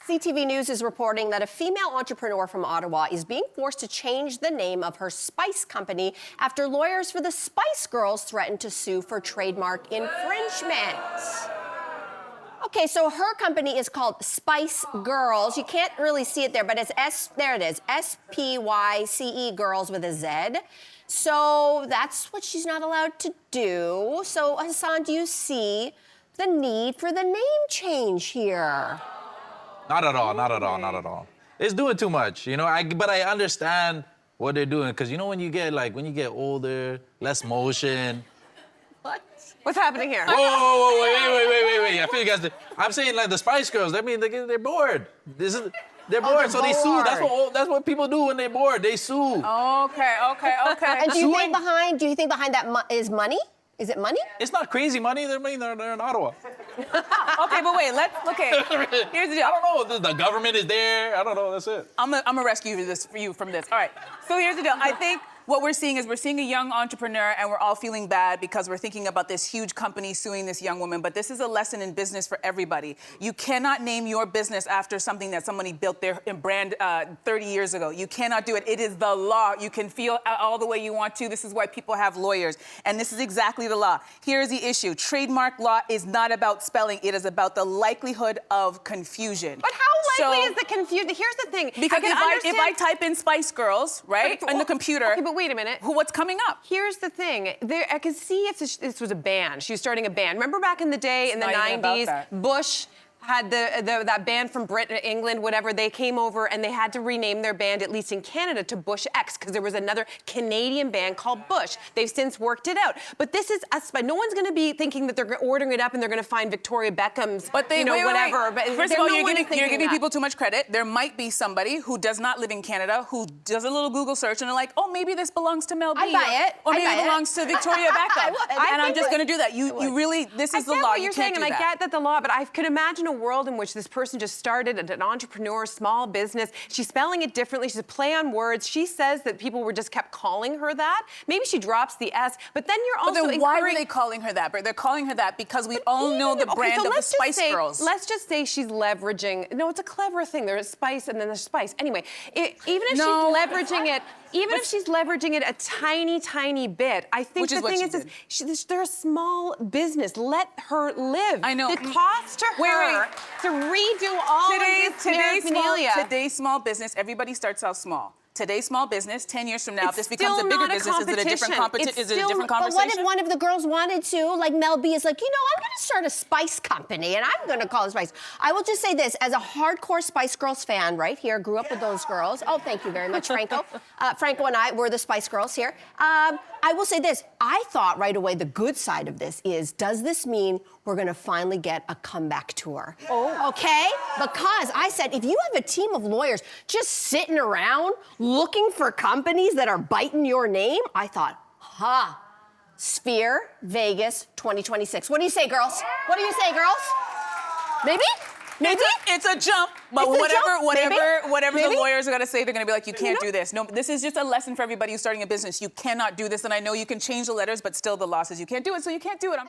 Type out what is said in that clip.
CTV News is reporting that a female entrepreneur from Ottawa is being forced to change the name of her spice company after lawyers for the Spice Girls threatened to sue for trademark infringement. Okay, so her company is called SPYCE GIRLZ. You can't really see it there, but it's there it is, SPYCE Girls with a Z. So that's what she's not allowed to do. So Hassan, do you see the need for the name change here? Not at all, not at all, not at all. It's doing too much, you know, but I understand what they're doing, because you know when you get older, less motion. What? What's happening here? Whoa, wait. I feel you guys, I'm saying like the Spice Girls, I mean, they're bored. They're bored, so they sue. That's what people do when they're bored, they sue. Okay. And do you think behind that is money? Is it money? It's not crazy money, they're in Ottawa. Okay, but wait, here's the deal. I don't know, the government is there, I don't know, that's it. I'm gonna rescue you from this. All right, so here's the deal. I think what we're seeing is a young entrepreneur, and we're all feeling bad because we're thinking about this huge company suing this young woman, but this is a lesson in business for everybody. You cannot name your business after something that somebody built their brand 30 years ago. You cannot do it. It is the law. You can feel all the way you want to. This is why people have lawyers, and this is exactly the law. Here's the issue. Trademark law is not about spelling. It is about the likelihood of confusion. But how likely is the confusion? Here's the thing. Because if I type in Spice Girls, right, on the computer... Okay, but wait a minute. What's coming up? Here's the thing. I could see if this was a band. She was starting a band. Remember back in the day, in the 90s, Bush had that band from Britain, England, whatever. They came over and they had to rename their band, at least in Canada, to Bush X, because there was another Canadian band called Bush. They've since worked it out. But this is us. No one's going to be thinking that they're ordering it up and they're going to find Victoria Beckham's, whatever. But first of all, you're giving people too much credit. There might be somebody who does not live in Canada who does a little Google search and they're like, oh, maybe this belongs to Mel B. I buy it. Or maybe it belongs to Victoria Beckham. And I'm just going to do that. You really, this is the law. I get that the law, but I could imagine a world in which this person just started an entrepreneur, small business. She's spelling it differently. She's a play on words. She says that people were just kept calling her that. Maybe she drops the S, but then you're also then why were they calling her that? They're calling her that because we all know the brand of the Spice Girls. Let's just say she's leveraging. No, it's a clever thing. There's Spice and then there's Spice. Anyway, even if she's leveraging it, if she's leveraging it a tiny, tiny bit, I think the thing is they're a small business. Let her live. I know. The cost to her to redo all of this paraphernalia. Today's small business, everybody starts out small. Today's small business, 10 years from now, if this becomes a bigger business, is it a different conversation? But what if one of the girls wanted to, like Mel B is like, you know, I'm going to start a spice company and I'm going to call it Spice. I will just say this, as a hardcore Spice Girls fan right here, grew up with those girls. Oh, thank you very much, Franco. Franco and I were the Spice Girls here. I will say this, I thought right away the good side of this is, does this mean we're going to finally get a comeback tour? Oh. Okay? Because I said, if you have a team of lawyers just sitting around looking for companies that are biting your name, I thought, Sphere, Vegas, 2026. What do you say, girls? What do you say, girls? Maybe? Maybe? It's a jump, but whatever the lawyers are going to say, they're going to be like, you can't do this. No, this is just a lesson for everybody who's starting a business. You cannot do this, and I know you can change the letters, but still the law says you can't do it, so you can't do it.